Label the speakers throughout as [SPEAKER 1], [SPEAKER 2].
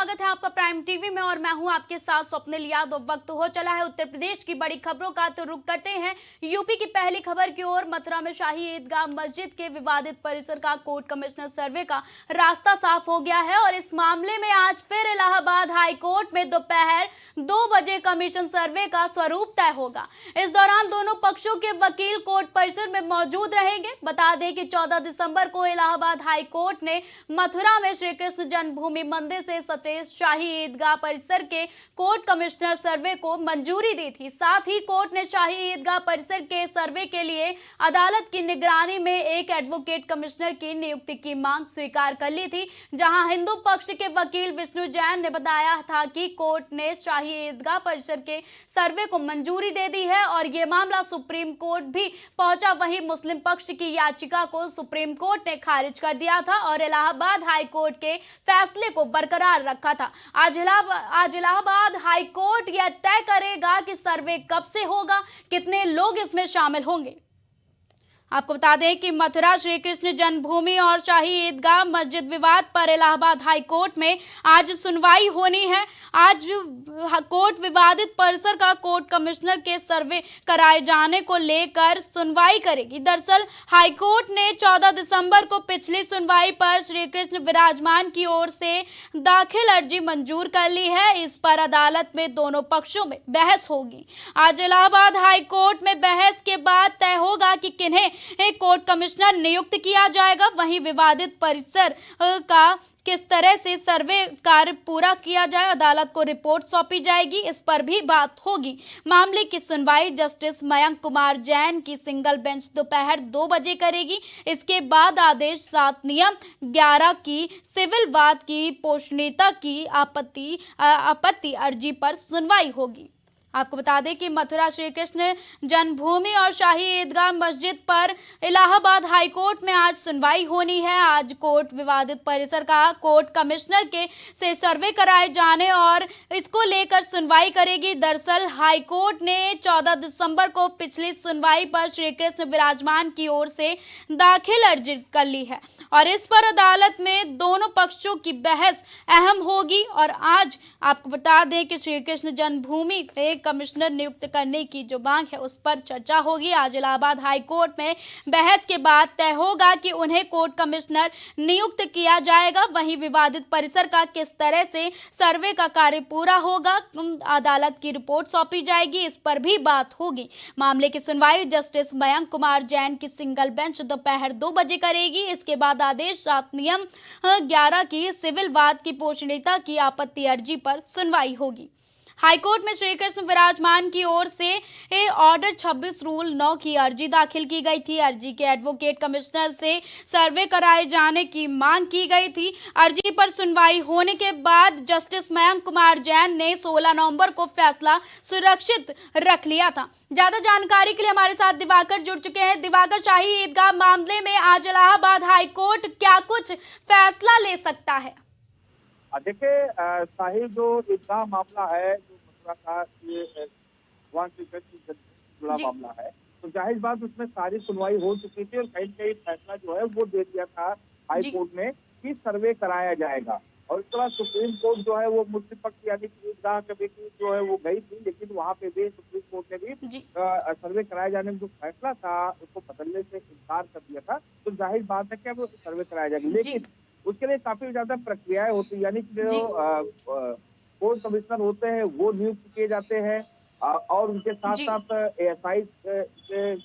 [SPEAKER 1] स्वागत है आपका प्राइम टीवी में और मैं हूं आपके साथ स्वप्निल यादव। वक्त हो चला है उत्तर प्रदेश की बड़ी खबरों का, तो रुक करते हैं यूपी की पहली खबर की ओर। मथुरा में शाही ईदगाह मस्जिद के विवादित परिसर का कोर्ट कमिश्नर सर्वे का रास्ता साफ हो गया है और इस मामले में आज फिर इलाहाबाद हाई कोर्ट में दोपहर 2 बजे कमीशन सर्वे का स्वरूप तय होगा। इस दौरान दोनों पक्षों के वकील कोर्ट परिसर में मौजूद रहेंगे। बता दें कि 14 दिसंबर को इलाहाबाद हाई कोर्ट ने मथुरा में श्री कृष्ण जन्मभूमि मंदिर से सटे शाही ईदगाह परिसर के कोर्ट कमिश्नर सर्वे को मंजूरी दी थी। साथ ही कोर्ट ने शाही ईदगाह परिसर के सर्वे के लिए अदालत की निगरानी में एक एडवोकेट कमिश्नर की नियुक्ति की मांग स्वीकार कर ली थी। जहां हिंदू पक्ष के वकील विष्णु जैन ने बताया था कि कोर्ट ने शाही ईदगाह परिसर के सर्वे को मंजूरी दे दी है और ये मामला सुप्रीम कोर्ट भी पहुंचा। वहीं मुस्लिम पक्ष की याचिका को सुप्रीम कोर्ट ने खारिज कर दिया था और इलाहाबाद हाई कोर्ट के फैसले को बरकरार रखा था। आज इलाहाबाद हाई कोर्ट यह तय करेगा कि सर्वे कब से होगा, कितने लोग इसमें शामिल होंगे। आपको बता दें कि मथुरा श्री कृष्ण जन्मभूमि और शाही ईदगाह मस्जिद विवाद पर इलाहाबाद हाई कोर्ट में आज सुनवाई होनी है। आज कोर्ट विवादित परिसर का कोर्ट कमिश्नर के सर्वे कराए जाने को लेकर सुनवाई करेगी। दरअसल हाई कोर्ट ने 14 दिसंबर को पिछली सुनवाई पर श्री कृष्ण विराजमान की ओर से दाखिल अर्जी मंजूर कर ली है। इस पर अदालत में दोनों पक्षों में बहस होगी। आज इलाहाबाद हाई कोर्ट में बहस के बाद तय होगा कि किन्हें कोर्ट कमिश्नर नियुक्त किया जाएगा। वहीं विवादित परिसर का किस तरह से सर्वे कार्य पूरा किया जाए, अदालत को रिपोर्ट सौंपी जाएगी, इस पर भी बात होगी। मामले की सुनवाई जस्टिस मयंक कुमार जैन की सिंगल बेंच दोपहर 2 बजे करेगी। इसके बाद आदेश 7 नियम 11 की सिविल वाद की पोषणीयता की आपत्ति अर्जी पर सुनवाई होगी। आपको बता दें कि मथुरा श्री कृष्ण जन्मभूमि और शाही ईदगाह मस्जिद पर इलाहाबाद हाई कोर्ट में आज सुनवाई होनी है। आज कोर्ट विवादित परिसर का कोर्ट कमिश्नर के से सर्वे कराए जाने और इसको लेकर सुनवाई करेगी। दरअसल हाई कोर्ट ने 14 दिसंबर को पिछली सुनवाई पर श्री कृष्ण विराजमान की ओर से दाखिल अर्जी कर ली है और इस पर अदालत में दोनों पक्षों की बहस अहम होगी। और आज आपको बता दें कि श्री कृष्ण जन्मभूमि कमिश्नर नियुक्त करने की जो मांग है उस पर चर्चा होगी। आज इलाहाबाद हाई कोर्ट में बहस के बाद तय होगा कि उन्हें कोर्ट कमिश्नर नियुक्त किया जाएगा। वहीं विवादित परिसर का किस तरह से सर्वे का कार्य पूरा होगा, अदालत की रिपोर्ट सौंपी जाएगी, इस पर भी बात होगी। मामले की सुनवाई जस्टिस मयंक कुमार जैन की सिंगल बेंच दोपहर 2 बजे करेगी। इसके बाद आदेश 7 नियम 11 की सिविल वाद की पोषणीयता की आपत्ति अर्जी पर सुनवाई होगी। हाईकोर्ट में श्री कृष्ण विराजमान की ओर से ऑर्डर 26 रूल 9 की अर्जी दाखिल की गई थी। अर्जी के एडवोकेट कमिश्नर से सर्वे कराए जाने की मांग की गई थी। अर्जी पर सुनवाई होने के बाद जस्टिस मयंक कुमार जैन ने 16 नवंबर को फैसला सुरक्षित रख लिया था। ज्यादा जानकारी के लिए हमारे साथ दिवाकर जुड़ चुके हैं। दिवाकर, शाही ईदगाह मामले में आज इलाहाबाद हाई कोर्ट क्या कुछ फैसला ले सकता है?
[SPEAKER 2] देखिए, शाही जो ईदगाह मामला है, जो मथुरा का ये भगवान श्री कृष्ण से जुड़ा मामला है, तो जाहिर बात उसमें सारी सुनवाई हो चुकी थी और कहीं कहीं फैसला जो है वो दे दिया था हाई कोर्ट ने कि सर्वे कराया जाएगा। और इसके बाद सुप्रीम कोर्ट जो है वो मुस्लिम पक्ष यानी कि ईदगाह कमेटी जो है वो गई थी, लेकिन वहाँ पे भी सुप्रीम कोर्ट ने भी सर्वे कराए जाने में जो फैसला था उसको बदलने से इनकार कर दिया था। तो जाहिर बात है कि अब सर्वे कराया जाएगा, लेकिन उसके लिए काफी ज्यादा प्रक्रियाएं होती है, यानी कि जो कोर्ट कमिश्नर होते हैं वो नियुक्त किए जाते हैं और उनके साथ साथ एएसआई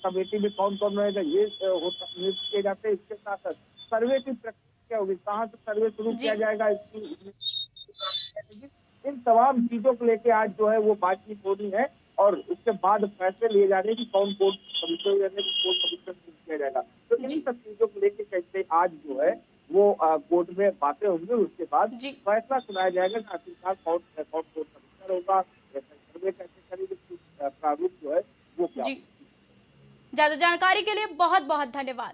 [SPEAKER 2] कमेटी में कौन कौन रहेगा ये नियुक्त किए जाते हैं। इसके साथ साथ सर्वे की प्रक्रिया होगी, कहाँ से सर्वे शुरू किया जाएगा, इन तमाम चीजों को लेके आज जो है वो बातचीत होनी है और उसके बाद फैसले लिए जाने की कौन कोर्ट कमिश्नर किया जाएगा। तो इन सब चीजों को लेके कैसे आज जो है वो कोर्ट में बातें होंगी, उसके बाद फैसला सुनाया जाएगा कि आखिरकार कौन कोर्ट कमिश्नर होगा, सर्वे कैसे करेगी, प्रारूप जो है वो क्या।
[SPEAKER 1] ज्यादा जानकारी के लिए बहुत बहुत धन्यवाद।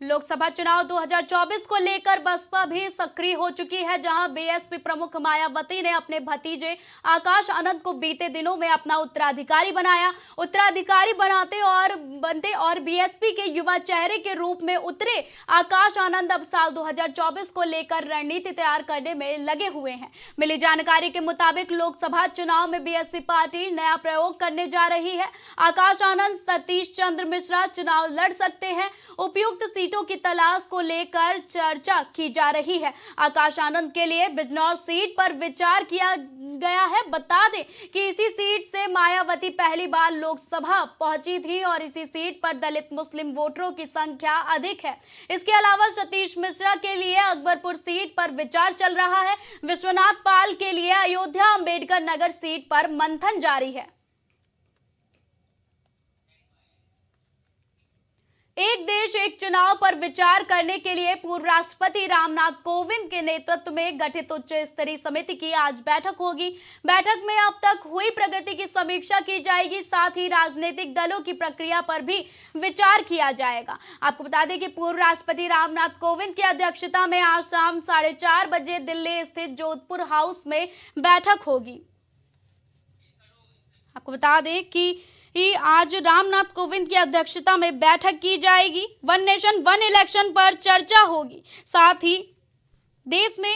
[SPEAKER 1] लोकसभा चुनाव 2024 को लेकर बसपा भी सक्रिय हो चुकी है, जहां बीएसपी प्रमुख मायावती ने अपने भतीजे आकाश आनंद को बीते दिनों में अपना उत्तराधिकारी बनाया। उत्तराधिकारी बनते और बीएसपी के युवा चेहरे के रूप में उतरे आकाश आनंद अब साल 2024 को लेकर रणनीति तैयार करने में लगे हुए हैं। मिली जानकारी के मुताबिक लोकसभा चुनाव में बीएसपी पार्टी नया प्रयोग करने जा रही है। आकाश आनंद, सतीश चंद्र मिश्रा चुनाव लड़ सकते हैं। उपयुक्त सीटों की तलाश को लेकर चर्चा की जा रही है। आकाश आनंद के लिए बिजनौर सीट पर विचार किया गया है। बता दें कि इसी सीट से मायावती पहली बार लोकसभा पहुंची थी और इसी सीट पर दलित मुस्लिम वोटरों की संख्या अधिक है। इसके अलावा सतीश मिश्रा के लिए अकबरपुर सीट पर विचार चल रहा है। विश्वनाथ पाल के लिए अयोध्या अंबेडकर नगर सीट पर मंथन जारी है। एक देश एक चुनाव पर विचार करने के लिए पूर्व राष्ट्रपति रामनाथ कोविंद के नेतृत्व में गठित उच्च स्तरीय समिति की आज बैठक होगी। बैठक में अब तक हुई प्रगति की समीक्षा की जाएगी, साथ ही राजनीतिक दलों की प्रक्रिया पर भी विचार किया जाएगा। आपको बता दें कि पूर्व राष्ट्रपति रामनाथ कोविंद की अध्यक्षता में आज शाम 4:30 बजे दिल्ली स्थित जोधपुर हाउस में बैठक होगी। आपको बता दें कि आज रामनाथ कोविंद की अध्यक्षता में बैठक की जाएगी। वन नेशन वन इलेक्शन पर चर्चा होगी। साथ ही देश में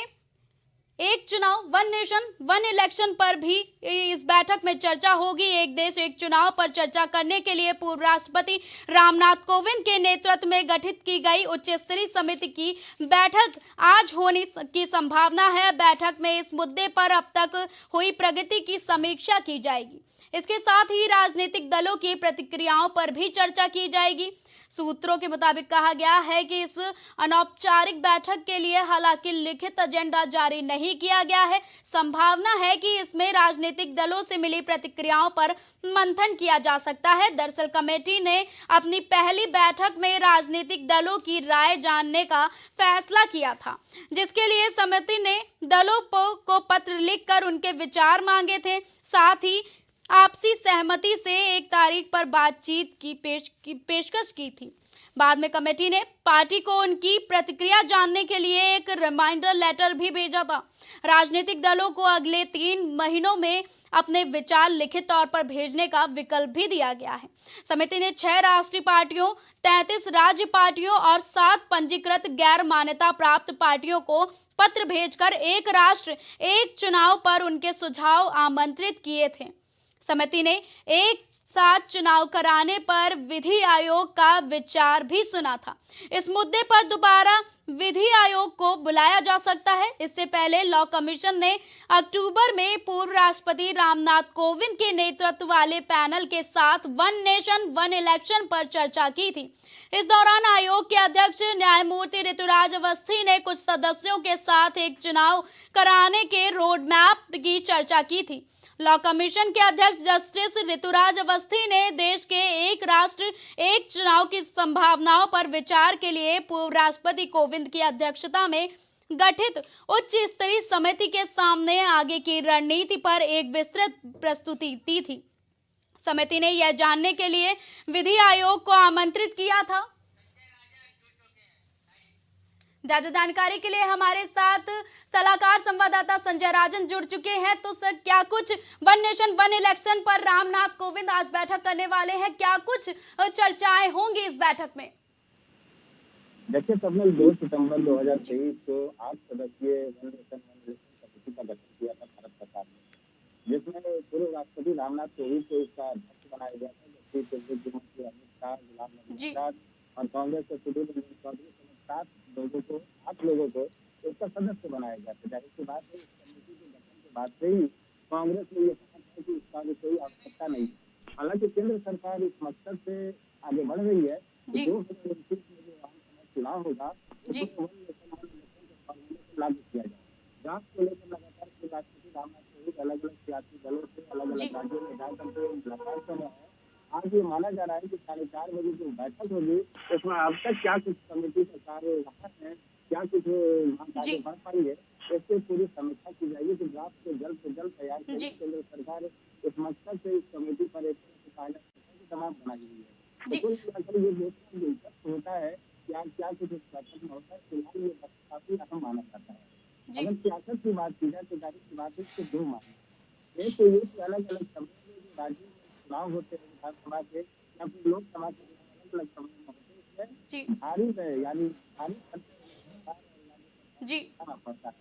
[SPEAKER 1] एक चुनाव वन नेशन वन इलेक्शन पर भी इस बैठक में चर्चा होगी। एक देश एक चुनाव पर चर्चा करने के लिए पूर्व राष्ट्रपति रामनाथ कोविंद के नेतृत्व में गठित की गई उच्च स्तरीय समिति की बैठक आज होने की संभावना है। बैठक में इस मुद्दे पर अब तक हुई प्रगति की समीक्षा की जाएगी। इसके साथ ही राजनीतिक दलों की प्रतिक्रियाओं पर भी चर्चा की जाएगी। सूत्रों के मुताबिक कहा गया है कि इस अनौपचारिक बैठक के लिए हालांकि लिखित एजेंडा जारी नहीं किया गया है। संभावना है कि इसमें राजनीतिक दलों से मिली प्रतिक्रियाओं पर मंथन किया जा सकता है। दरअसल कमेटी ने अपनी पहली बैठक में राजनीतिक दलों की राय जानने का फैसला किया था, जिसके लिए समिति ने दलों को पत्र लिखकर उनके विचार मांगे थे। साथ ही आपसी सहमति से एक तारीख पर बातचीत की पेशकश की थी। बाद में कमेटी ने पार्टी को उनकी प्रतिक्रिया जानने के लिए एक रिमाइंडर लेटर भी भेजा था। राजनीतिक दलों को अगले 3 महीनों में अपने विचार लिखित तौर पर भेजने का विकल्प भी दिया गया है। समिति ने 6 राष्ट्रीय पार्टियों, 33 राज्य पार्टियों और 7 पंजीकृत गैर मान्यता प्राप्त पार्टियों को पत्र भेजकर एक राष्ट्र एक चुनाव पर उनके सुझाव आमंत्रित किए थे। समिति ने एक साथ चुनाव कराने पर विधि आयोग का विचार भी सुना था। इस मुद्दे पर दोबारा विधि आयोग को बुलाया जा सकता है। इससे पहले लॉ कमीशन ने अक्टूबर में पूर्व राष्ट्रपति रामनाथ कोविंद के नेतृत्व वाले पैनल के साथ वन नेशन वन इलेक्शन पर चर्चा की थी। इस दौरान आयोग के अध्यक्ष न्यायमूर्ति ऋतुराज अवस्थी ने कुछ सदस्यों के साथ एक चुनाव कराने के रोड मैप की चर्चा की थी। लॉ कमीशन के अध्यक्ष जस्टिस ऋतुराज अवस्थी ने देश के एक राष्ट्र एक चुनाव की संभावनाओं पर विचार के लिए पूर्व राष्ट्रपति कोविंद की अध्यक्षता में गठित उच्च स्तरीय समिति के सामने आगे की रणनीति पर एक विस्तृत प्रस्तुति दी थी। समिति ने यह जानने के लिए विधि आयोग को आमंत्रित किया था। ज्यादा जानकारी के लिए हमारे साथ सलाहकार संवाददाता संजय राजन जुड़ चुके हैं। तो सर, क्या कुछ वन नेशन वन इलेक्शन पर रामनाथ कोविंद आज बैठक करने वाले हैं, क्या कुछ चर्चाएं होंगी इस बैठक में?
[SPEAKER 2] देखिए, सबने 2 सितंबर 2023 को 8 सदस्यीय वन नेशन वन इलेक्शन समिति का गठन किया था भारत सरकार ने, जिसमें पूर्व राष्ट्रपति रामनाथ कोविंद को इसका अध्यक्ष बनाया गया था, जबकि केंद्रीय गृह मंत्री अमित शाह, गुलाम नबी आजाद और कांग्रेस के सुधीर रंजन चौधरी 8 लोगों को इसका सदस्य बनाया गया था। जाहिर सी बात है, इस कमेटी के गठन के बाद से ही कांग्रेस ने ये कहा था कि इसका भी कोई आवश्यकता नहीं। हालांकि केंद्र सरकार इस मकसद से आगे बढ़ रही है कि 2029 में जो चुनाव होगा उसमें वन नेशन वन इलेक्शन के फॉर्मूले को लागू किया जाए। जांच को लेकर लगातार पूर्व राष्ट्रपति रामनाथ कोविंद अलग अलग सियासी दलों से अलग अलग राज्यों में जाकर के मुलाकात कर रहे हैं। आज ये माना जा रहा है कि 4:30 बजे जो बैठक होगी उसमें अब तक क्या कुछ कमेटी का कार्य रहा है, क्या कुछ आगे बढ़ पाई है, इससे पूरी समीक्षा की जाएगी। तो ड्राफ्ट को जल्द से जल्द तैयार कर केंद्र सरकार इस मकसद से इस कमेटी पर एक तमाम बनाई हुई है। तो कुल मिलाकर ये देखना दिलचस्प होता है
[SPEAKER 3] क्या क्या कुछ इस बैठक में होता है, फिलहाल ये काफी अहम माना जाता है।
[SPEAKER 1] जी
[SPEAKER 3] अगर सियासत की बात की जाए तो जाहिर सी बात है इसके दो मामले, एक तो ये कि अलग अलग समय में जो राज्यों में चुनाव होते हैं विधानसभा के या फिर लोकसभा के अलग अलग समय में होते हैं,
[SPEAKER 1] जी
[SPEAKER 3] इसमें भारी व्यय यानी भारी खर्च सरकार और राज्य
[SPEAKER 1] जी
[SPEAKER 3] सरकार को उठाना पड़ता है।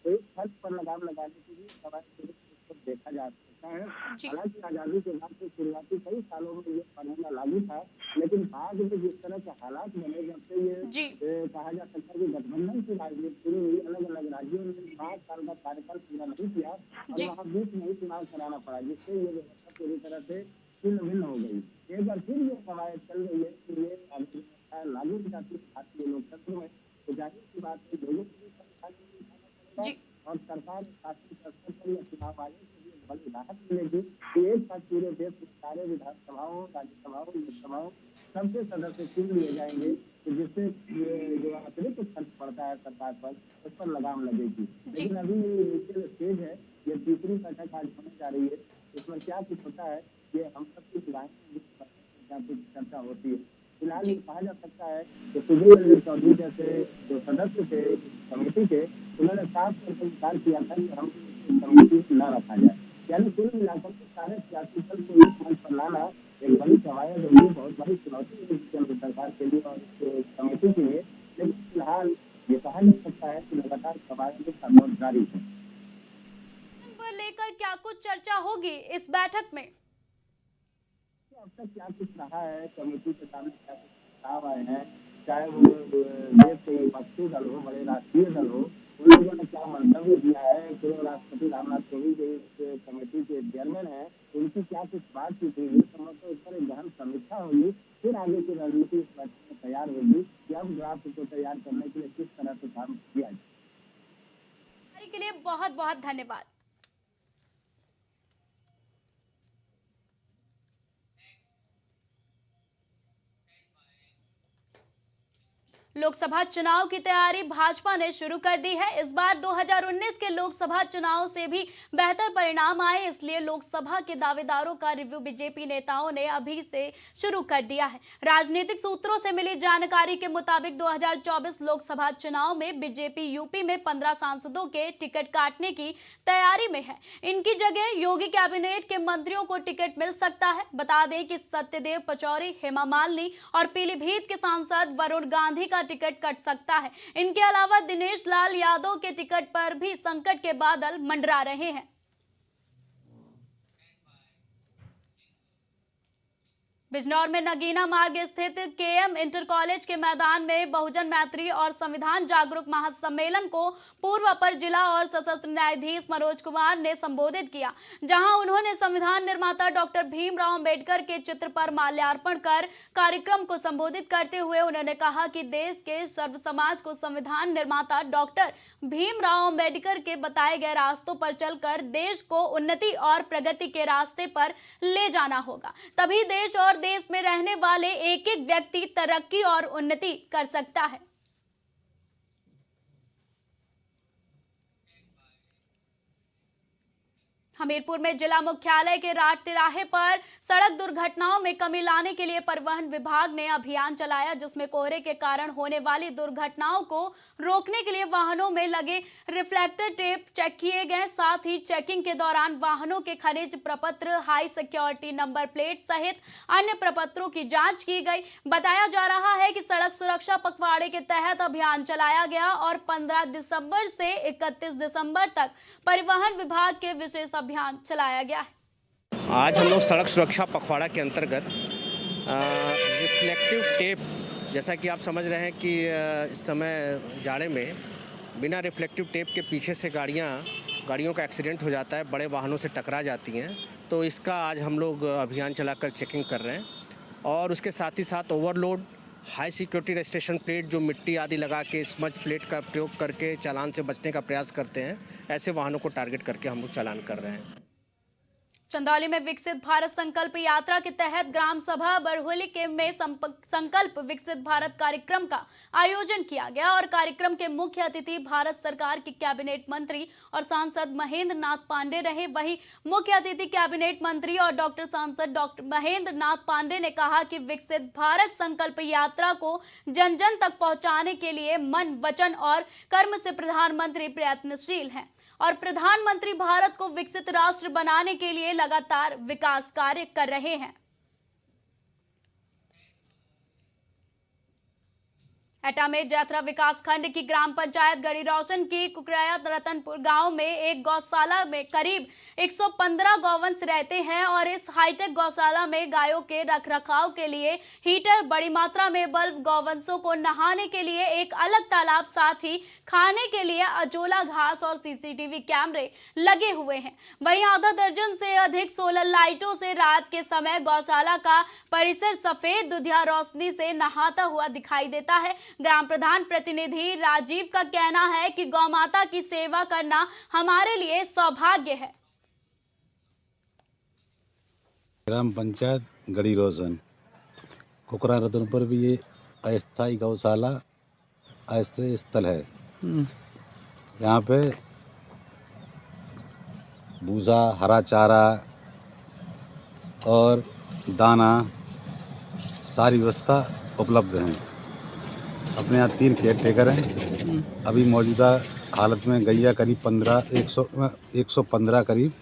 [SPEAKER 3] तो इस खर्च पर लगाम लगाने के लिए सवाल इसको देखा जा सकता है।
[SPEAKER 1] जी
[SPEAKER 3] हालांकि आजादी के बाद से शुरुआती कई सालों में ये फॉर्मूला लागू था, लेकिन बाद में जिस तरह के हालात बने जब से ये
[SPEAKER 1] जी
[SPEAKER 3] कहा जा सकता है कि गठबंधन की राजनीति शुरू हुई, अलग अलग राज्यों में 5 साल का कार्यकाल पूरा नहीं किया और
[SPEAKER 1] जी
[SPEAKER 3] वहाँ बीच में ही चुनाव कराना पड़ा, जिससे ये व्यवस्था पूरी तरह से छिन्न भिन्न हो गई। एक बार फिर ये कवायद चल रही है कि ये व्यवस्था लागू की जाती है भारतीय लोकतंत्र में, तो जाहिर सी बात है लोगों को भी परेशानी में उठाना पड़ेगा
[SPEAKER 1] जी
[SPEAKER 3] और सरकार शासन स्तर पर या चुनाव आयोग को भी एक बड़ी राहत मिलेगी कि एक साथ पूरे देश में सारे विधानसभाओं, राज्यसभाओं, लोकसभाओं सबसे सदस्य चुन लिए जाएंगे, तो जिससे ये जो अतिरिक्त खर्च पड़ता है सरकार पर, उस पर लगाम लगेगी।
[SPEAKER 1] जी
[SPEAKER 3] लेकिन अभी ये इनिशियल स्टेज है, ये तीसरी बैठक आज होने जा रही है। इसमें क्या कुछ होता है ये हम सब कुछ क्या कुछ चर्चा होती है। फिलहाल
[SPEAKER 1] जी
[SPEAKER 3] ये कहा जा सकता है कि सुधीर रंजन चौधरी जैसे जो सदस्य थे कमेटी के, उन्होंने साफ तौर पर विचार किया था कि हम कमेटी न रखा जाए, यानी कुल मिलाकर के सारे सियासी दल को एक मंच पर लाना एक बड़ी कवायद होगी, बहुत बड़ी चुनौती होगी केंद्र सरकार के लिए और इस कमेटी के लिए। लेकिन फिलहाल ये कहा जा सकता है कि लगातार कवायद का दौर जारी है।
[SPEAKER 1] पर लेकर क्या कुछ चर्चा होगी इस बैठक में?
[SPEAKER 3] अब तक क्या कुछ रहा है, कमेटी के सामने क्या कुछ प्रस्ताव आए हैं, चाहे वो देश के विपक्षी दल हो, बड़े राष्ट्रीय दल हो, उन लोगों ने क्या मंतव्य दिया है, पूर्व राष्ट्रपति रामनाथ कोविंद जो इस कमेटी के चेयरमैन है, उनकी क्या कुछ बातचीत हुई, संभवतः इस पर एक गहन समीक्षा होगी, फिर आगे की रणनीति इस बैठक में तैयार होगी कि अब ड्राफ्ट को तैयार करने के लिए किस तरह से काम किया जाए।
[SPEAKER 1] के लिए बहुत बहुत धन्यवाद। लोकसभा चुनाव की तैयारी भाजपा ने शुरू कर दी है। इस बार 2019 के लोकसभा चुनाव से भी बेहतर परिणाम आए, इसलिए लोकसभा के दावेदारों का रिव्यू बीजेपी नेताओं ने अभी से शुरू कर दिया है। राजनीतिक सूत्रों से मिली जानकारी के मुताबिक 2024 लोकसभा चुनाव में बीजेपी यूपी में 15 सांसदों के टिकट काटने की तैयारी में है। इनकी जगह योगी कैबिनेट के मंत्रियों को टिकट मिल सकता है। बता दें कि सत्यदेव पचौरी, हेमा मालिनी और पीलीभीत के सांसद वरुण गांधी का टिकट कट सकता है। इनके अलावा दिनेश लाल यादव के टिकट पर भी संकट के बादल मंडरा रहे हैं। बिजनौर में नगीना मार्ग स्थित केएम इंटर कॉलेज के मैदान में बहुजन मैत्री और संविधान जागरूक महासम्मेलन को पूर्व अपर जिला और सशस्त्र न्यायाधीश मनोज कुमार ने संबोधित किया, जहां उन्होंने संविधान निर्माता डॉक्टर भीमराव अंबेडकर के चित्र पर माल्यार्पण कर कार्यक्रम को संबोधित करते हुए उन्होंने कहा कि देश के सर्व समाज को संविधान निर्माता डॉक्टर भीमराव अंबेडकर के बताए गए रास्तों पर चलकर देश को उन्नति और प्रगति के रास्ते पर ले जाना होगा, तभी देश और देश में रहने वाले एक एक व्यक्ति तरक्की और उन्नति कर सकता है। हमीरपुर में जिला मुख्यालय के राट तिराहे पर सड़क दुर्घटनाओं में कमी लाने के लिए परिवहन विभाग ने अभियान चलाया, जिसमें कोहरे के कारण होने वाली दुर्घटनाओं को रोकने के लिए वाहनों में लगे रिफ्लेक्टर टेप चेक किए गए। साथ ही चेकिंग के दौरान वाहनों के खनिज प्रपत्र, हाई सिक्योरिटी नंबर प्लेट सहित अन्य प्रपत्रों की जांच की गई। बताया जा रहा है कि सड़क सुरक्षा पखवाड़े के तहत अभियान चलाया गया और 15 दिसंबर से 31 दिसंबर तक परिवहन विभाग के विशेष अभियान चलाया गया है।
[SPEAKER 4] आज हम लोग सड़क सुरक्षा पखवाड़ा के अंतर्गत रिफ्लेक्टिव टेप, जैसा कि आप समझ रहे हैं कि इस समय जाड़े में बिना रिफ्लेक्टिव टेप के पीछे से गाड़ियों का एक्सीडेंट हो जाता है, बड़े वाहनों से टकरा जाती हैं, तो इसका आज हम लोग अभियान चलाकर चेकिंग कर रहे हैं। और उसके साथ ही साथ overload, high security registration plate जो मिट्टी आदि लगा के स्मज प्लेट का प्रयोग करके चालान से बचने का प्रयास करते हैं, ऐसे वाहनों को टारगेट करके हम लोग चालान कर रहे हैं।
[SPEAKER 1] चंदौली में विकसित भारत संकल्प यात्रा के तहत ग्राम सभा बरहोली में संकल्प विकसित भारत कार्यक्रम का आयोजन किया गया और कार्यक्रम के मुख्य अतिथि भारत सरकार के कैबिनेट मंत्री और सांसद महेंद्र नाथ पांडे रहे। वहीं मुख्य अतिथि कैबिनेट मंत्री और सांसद डॉक्टर महेंद्र नाथ पांडे ने कहा कि विकसित भारत संकल्प यात्रा को जन जन तक पहुंचाने के लिए मन, वचन और कर्म से प्रधानमंत्री प्रयत्नशील हैं और प्रधानमंत्री भारत को विकसित राष्ट्र बनाने के लिए लगातार विकास कार्य कर रहे हैं। एटा में जैथरा विकास खंड की ग्राम पंचायत गढ़ी रोशन की कुकराया रतनपुर गांव में एक गौशाला में करीब 115 गौवंश रहते हैं और इस हाईटेक गौशाला में गायों के रखरखाव के लिए हीटर, बड़ी मात्रा में बल्ब, गौवंशों को नहाने के लिए एक अलग तालाब, साथ ही खाने के लिए अजोला घास और सीसीटीवी कैमरे लगे हुए हैं। वहीं आधा दर्जन से अधिक सोलर लाइटों से रात के समय गौशाला का परिसर सफेद दुधिया रोशनी से नहाता हुआ दिखाई देता है। ग्राम प्रधान प्रतिनिधि राजीव का कहना है कि गौ माता की सेवा करना हमारे लिए सौभाग्य है।
[SPEAKER 5] ग्राम पंचायत गढ़ी रोशन कुकरा रतनपुर भी ये अस्थायी गौशाला आश्रय स्थल है। यहाँ पे भूसा, हरा चारा और दाना सारी व्यवस्था उपलब्ध हैं। अपने यहाँ 3 केयर टेकर हैं। अभी मौजूदा हालत में गैया करीब 115 करीब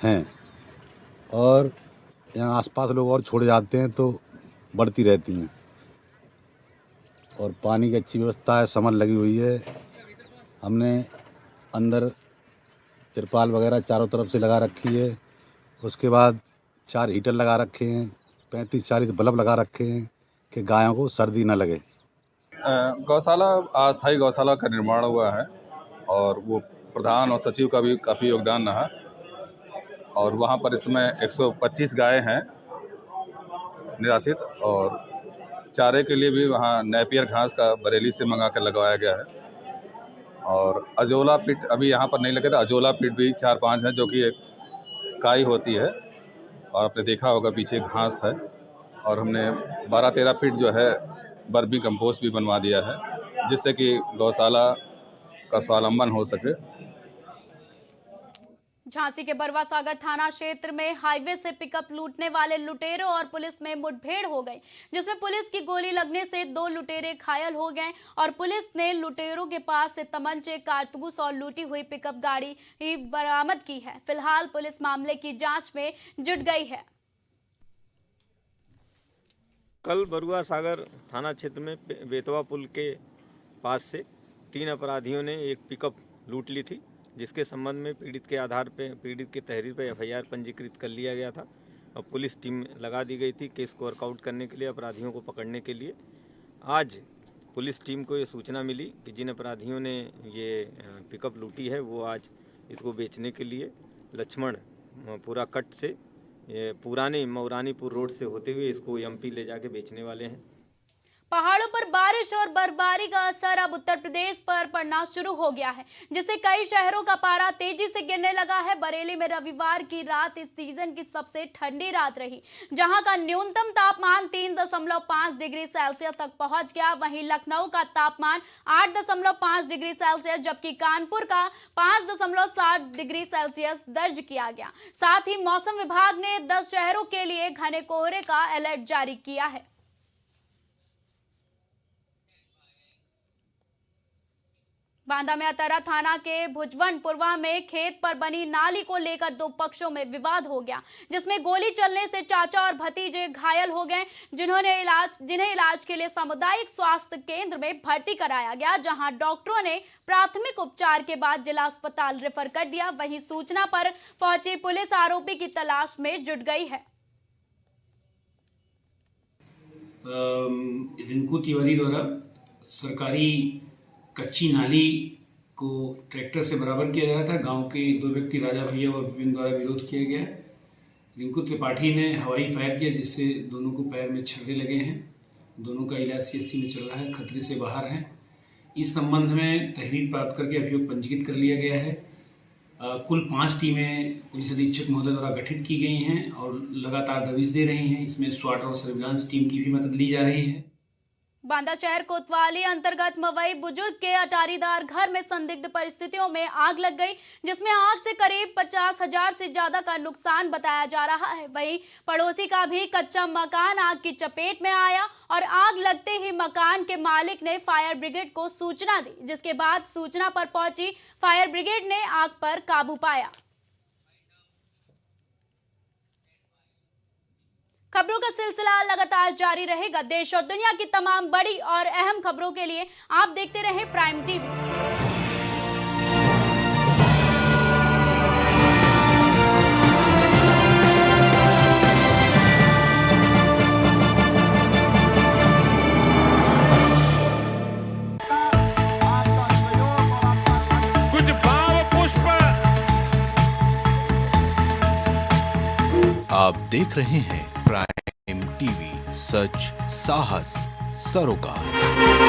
[SPEAKER 5] हैं और यहाँ आसपास लोग और छोड़े जाते हैं तो बढ़ती रहती हैं। और पानी की अच्छी व्यवस्था है, समर लगी हुई है। हमने अंदर तिरपाल वगैरह चारों तरफ से लगा रखी है। उसके बाद 4 हीटर लगा रखे हैं, 35-40 बल्ब लगा रखे हैं कि गायों को सर्दी न लगे।
[SPEAKER 6] गौशाला अस्थायी गौशाला का निर्माण हुआ है और वो प्रधान और सचिव का भी काफ़ी योगदान रहा और वहाँ पर इसमें 125 गाय हैं निराश्रित और चारे के लिए भी वहाँ नेपियर घास का बरेली से मंगा कर लगवाया गया है। और अजोला पिट अभी यहाँ पर नहीं लगे थे, अजोला पिट भी 4-5 हैं जो कि एक काई होती है और आपने देखा होगा पीछे घास है। और हमने 12-13 फीट जो है बर्मी कंपोस्ट भी बनवा दिया है जिससे कि गौशाला का स्वावलंबन हो सके।
[SPEAKER 1] झांसी के बरवा सागर थाना क्षेत्र में हाईवे से पिकअप लूटने वाले लुटेरों और पुलिस में मुठभेड़ हो गई, जिसमें पुलिस की गोली लगने से 2 लुटेरे घायल हो गए और पुलिस ने लुटेरों के पास से तमंचे, कारतूस और लूटी हुई पिकअप गाड़ी बरामद की है। फिलहाल पुलिस मामले की जांच में जुट गई है।
[SPEAKER 7] कल बरुआ सागर थाना क्षेत्र में बेतवा पुल के पास से 3 अपराधियों ने एक पिकअप लूट ली थी, जिसके संबंध में पीड़ित के आधार पे पीड़ित की तहरीर पर एफआईआर पंजीकृत कर लिया गया था और पुलिस टीम लगा दी गई थी केस को वर्कआउट करने के लिए, अपराधियों को पकड़ने के लिए। आज पुलिस टीम को ये सूचना मिली कि जिन अपराधियों ने ये पिकअप लूटी है वो आज इसको बेचने के लिए लक्ष्मणपुरा कट से ये पुराने मौरानीपुर रोड से होते हुए इसको एमपी ले जाके बेचने वाले हैं।
[SPEAKER 1] पहाड़ों पर बारिश और बर्फबारी का असर अब उत्तर प्रदेश पर पड़ना शुरू हो गया है, जिससे कई शहरों का पारा तेजी से गिरने लगा है। बरेली में रविवार की रात इस सीजन की सबसे ठंडी रात रही, जहां का न्यूनतम तापमान 3.5 डिग्री सेल्सियस तक पहुंच गया। वहीं लखनऊ का तापमान 8.5 डिग्री सेल्सियस जबकि कानपुर का 5.7 डिग्री सेल्सियस दर्ज किया गया। साथ ही मौसम विभाग ने 10 शहरों के लिए घने कोहरे का अलर्ट जारी किया है। बांदा में अतरा थाना के भुजवनपुरवा में खेत पर बनी नाली को लेकर 2 पक्षों में विवाद हो गया, जिसमें गोली चलने से चाचा और भतीजे घायल हो गए, जिन्हें इलाज के लिए सामुदायिक स्वास्थ्य केंद्र में भर्ती कराया गया, जहां डॉक्टरों ने प्राथमिक उपचार के बाद जिला अस्पताल रेफर कर दिया। वहीं सूचना पर पहुंची पुलिस आरोपी की तलाश में जुट गई है।
[SPEAKER 8] रिंकू तिवारी द्वारा सरकारी कच्ची नाली को ट्रैक्टर से बराबर किया जा रहा था। गांव के 2 व्यक्ति राजा भैया और विपिन द्वारा विरोध किया गया। रिंकू त्रिपाठी ने हवाई फायर किया, जिससे दोनों को पैर में छर्रे लगे हैं। दोनों का इलाज CHC में चल रहा है, खतरे से बाहर हैं। इस संबंध में तहरीर प्राप्त करके अभियोग पंजीकृत कर लिया गया है कुल 5 टीमें पुलिस अधीक्षक महोदय द्वारा गठित की गई हैं और लगातार दबिश दे रही हैं। इसमें स्वाट और सर्विलांस टीम की भी मदद ली जा रही है।
[SPEAKER 1] बांदा शहर कोतवाली अंतर्गत मवई बुजुर्ग के अटारीदार घर में संदिग्ध परिस्थितियों में आग लग गई, जिसमें आग से करीब 50,000 से ज्यादा का नुकसान बताया जा रहा है। वहीं पड़ोसी का भी कच्चा मकान आग की चपेट में आया और आग लगते ही मकान के मालिक ने फायर ब्रिगेड को सूचना दी, जिसके बाद सूचना पर पहुंची फायर ब्रिगेड ने आग पर काबू पाया। खबरों का सिलसिला लगातार जारी रहेगा। देश और दुनिया की तमाम बड़ी और अहम खबरों के लिए आप देखते रहें प्राइम टीवी।
[SPEAKER 9] कुछ भाव पुष्प
[SPEAKER 10] आप देख रहे हैं प्राइम टीवी, सच साहस सरोकार।